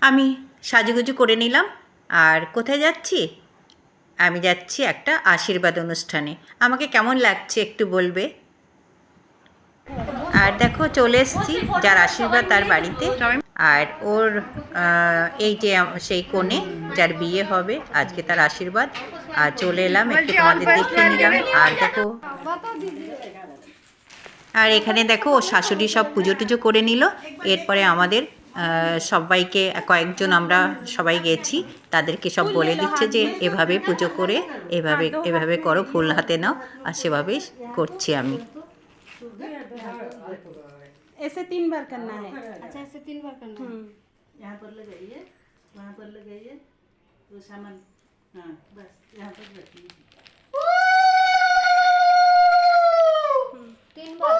আমি সাজুগুজু করে নিলাম। আর কোথায় যাচ্ছি? আমি যাচ্ছি একটা আশীর্বাদ অনুষ্ঠানে। আমাকে কেমন লাগছে একটু বলবে। আর দেখো চলে এসেছি যার আশীর্বাদ তার বাড়িতে। আর ওর এই যে সেই কনে যার বিয়ে হবে আজকে তার আশীর্বাদ। আর চলে এলাম একটু তোমাদের দেখিয়ে নিলাম। আর দেখো, আর এখানে দেখো ও শাশুড়ি সব পুজো টুজো করে নিল। এরপরে আমাদের সবাইকে কয়েকজন আমরা সবাই গেছি, তাদেরকে সব বলে দিচ্ছে যে এভাবে পুজো করে এভাবে এভাবে করো, ফুল হাতে নাও। আর সেভাবেই করছি আমি। ऐसे 3 बार करना है। अच्छा ऐसे 3 बार करना है। यहाँ पर लगाइए, वहाँ पर लगाइए, तो सामान, हाँ बस यहाँ पर रखिए। 3 बार।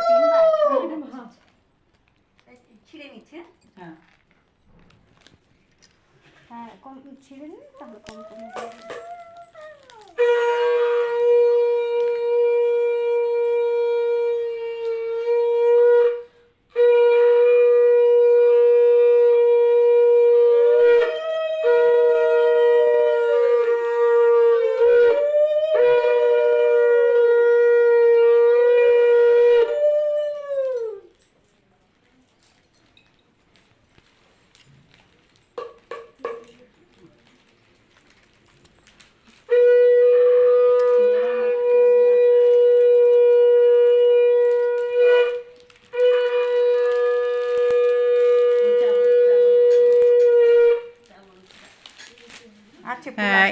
3 बार। हाँ। ছিঁড়ে নিচ্ছে। हाँ হ্যাঁ কম ছিঁড়ে নিন তাহলে কম কম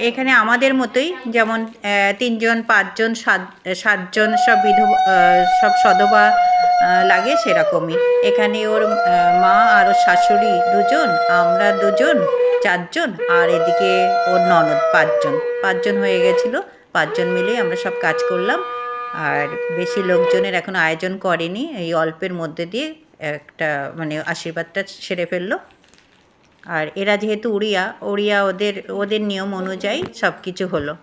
এখানে আমাদের মতোই যেমন 3 জন 5 জন 7 জন সব সব সধবা লাগে, সেরকমই এখানে ওর মা আর ওর শাশুড়ি 2 জন, আমরা 2 জন, 4 জন, আর এদিকে ওর ননদ 5 জন হয়ে গেছিলো। 5 জন মিলেই আমরা সব কাজ করলাম। আর বেশি লোকজনের এখন আয়োজন করেনি, এই অল্পের মধ্যে দিয়ে একটা মানে আশীর্বাদটা সেরে ফেললো। আর এরা যেহেতু ওড়িয়া ওদের নিয়ম অনুযায়ী সব কিছু হলো।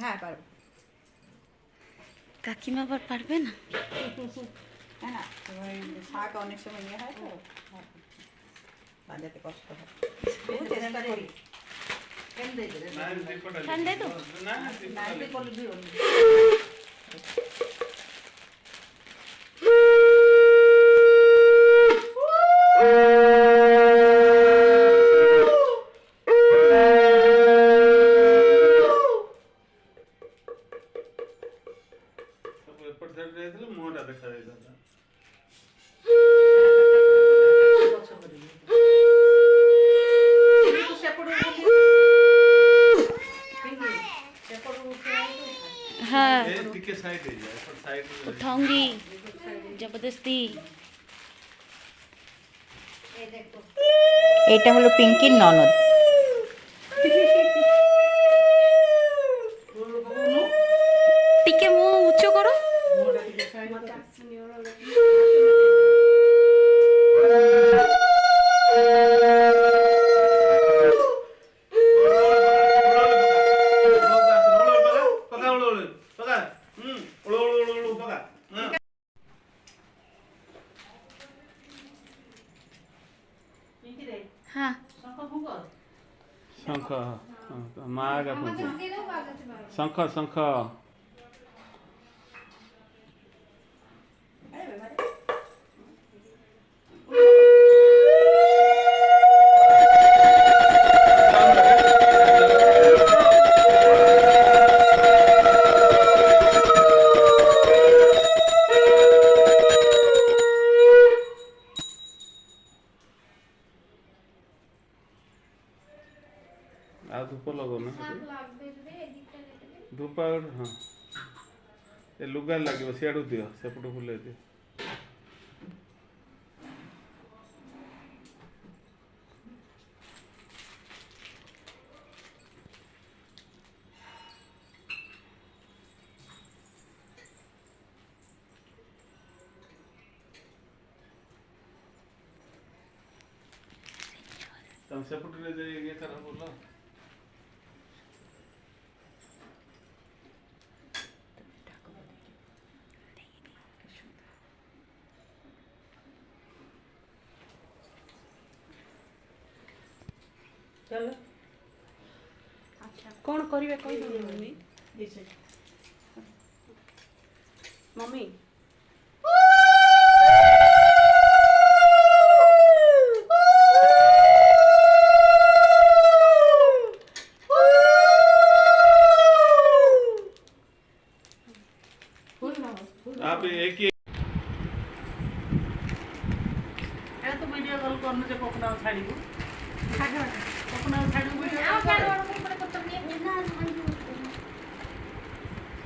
হ্যাঁ পারবো। কাকিমা আবার পারবে না? হ্যাঁ না, শাক অনেক সময় ইয়ে হয় তো বাজাতে কষ্ট হয়, চেষ্টা করি। ঠান্ডায় তো ମୁହଁଟା ଦେଖାଯାଇଥାନ୍ତା। हाँ ଟିକେ ସାଇଡ୍ ହେଇଯାଏ, ଏପଟ ସାଇଡ୍ उठाऊंगी जबरदस्ती। এটা হলো পিঙ্কির ননদ। টিকে মুখ উঁচু করো। হ্যাঁ ଶଙ୍ଖ, ମା ଆଗା ଶଙ୍ଖ ଶଙ୍ଖ। ଆଉ ଧୂପ ଲଗାଉନ, ଧୂପ ହଁ ଏ ଲୁଗା ଲାଗିବ, ସିଆଡ଼ୁ ଦିଅ, ସେପଟୁ ବୁଲେଇ ଦିଅ। ତମେ ସେପଟରେ ଯାଇ ଇଏ କର ବୋଲ। चलो कौन करिवे कहि दियो मम्मी ऐसे मम्मी आप एक ही ए तो वीडियो कॉल करने से कोकना छाड़ी को कोकना छाड़ी वीडियो कॉल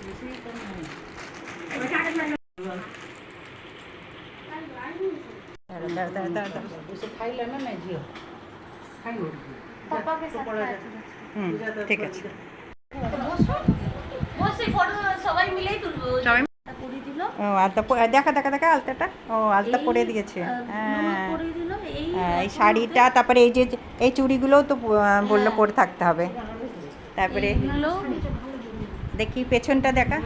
इसी करना है उसे खाई लेना नहीं जियो खाई हो पापा के साथ ঠিক আছে বসে ফটো সবাই মিলেই তুলবো সবাই পড়ি দিল ও আলতা দেখা দেখা দেখা আলতাটা ও আলতা পরে দিয়েছে হ্যাঁ পড়ি দিল এই হ্যাঁ, এই শাড়িটা তারপরে এই যে এই চুড়িগুলোও তো বললো পরে থাকতে হবে তারপরে এগুলো দেখি পেছনটা দেখা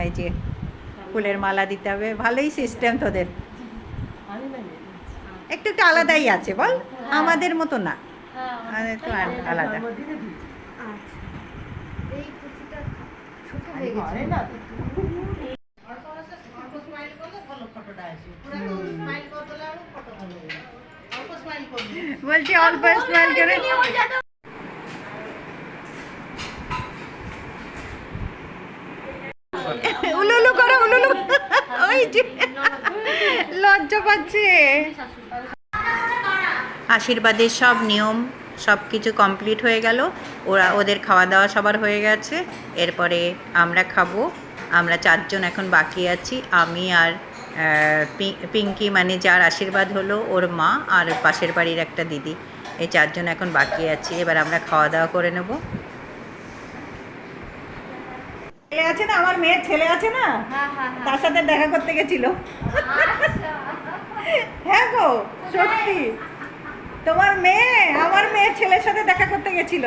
এই যে ফুলের মালা দিতে হবে ভালোই সিস্টেম তোদের একটু একটু আলাদাই আছে বল আমাদের মতো না আমাদের একটু আলাদা বলছি অল্প স্মাইল করে উলুলু করো উলুলু ওই যে লজ্জা পাচ্ছে আশীর্বাদের সব নিয়ম সব কিছু কমপ্লিট হয়ে গেল ওদের খাওয়া দাওয়া সবার হয়ে গেছে এরপরে আমরা খাবো আমরা 4 জন এখন বাকি আছি আমি আর পিঙ্কি মানে যার আশীর্বাদ হলো ওর মা আর পাশের বাড়ির একটা দিদি এই 4 জন এখন বাকি আছি এবার আমরা খাওয়া দাওয়া করে নেব ছেলে আছে না আমার মেয়ের ছেলে আছে না তার সাথে দেখা করতে গেছিল হ্যাঁ গো সত্যি তোমার মেয়ে আমার মেয়ের ছেলের সাথে দেখা করতে গেছিল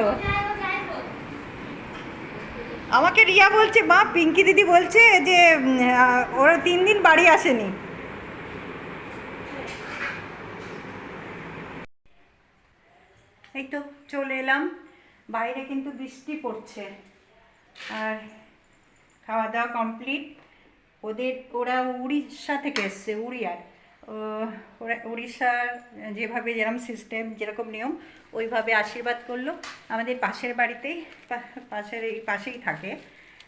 আমাকে রিয়া বলছে মা পিঙ্কি দিদি বলছে যে ওরা 3 দিন বাড়ি আসেনি এই তো চলে এলাম বাইরে কিন্তু বৃষ্টি পড়ছে আর খাওয়া দাওয়া কমপ্লিট ওরা উড়িষ্যা থেকে এসছে ওরা উড়িষ্যার যেভাবে যেরকম সিস্টেম যেরকম নিয়ম ওইভাবে আশীর্বাদ করলো আমাদের পাশের বাড়িতেই পাশেই থাকে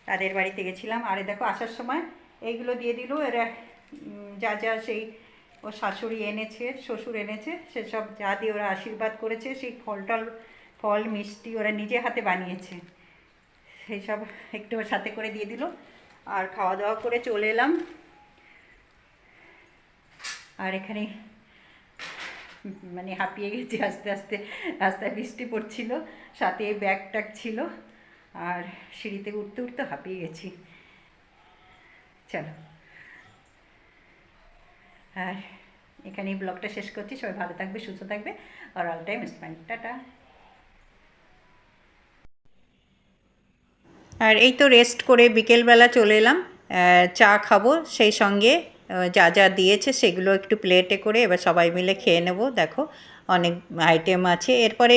তাদের বাড়িতে গেছিলাম আর দেখো আসার সময় এইগুলো দিয়ে দিল এরা যা যা সেই ও শাশুড়ি এনেছে শ্বশুর এনেছে সেসব যা দিয়ে ওরা আশীর্বাদ করেছে সেই ফল মিষ্টি ওরা নিজে হাতে বানিয়েছে সেই সব একটু সাথে করে দিয়ে দিল আর খাওয়া দাওয়া করে চলে এলাম আর এখানে মানে হাঁপিয়ে গেছি আস্তে আস্তে রাস্তায় বৃষ্টি পড়ছিল সাথে ব্যাগ ট্যাগ ছিল আর সিঁড়িতে উঠতে উঠতে হাঁপিয়ে গেছি চলো আর এখানেই ব্লগটা শেষ করছি সবাই ভালো থাকবে সুস্থ থাকবে আর অল টাইম স্মাইল টাটা আর এই তো রেস্ট করে বিকেলবেলা চলে এলাম চা খাবো সেই সঙ্গে যা যা দিয়েছে সেগুলো একটু প্লেটে করে এবার সবাই মিলে খেয়ে নেব দেখো অনেক আইটেম আছে এরপরে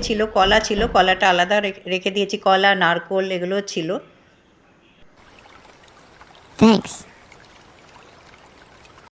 ছিল কলা ছিল কলাটা আলাদা রেখে দিয়েছি কলা নারকোল এগুলো ছিল Thanks.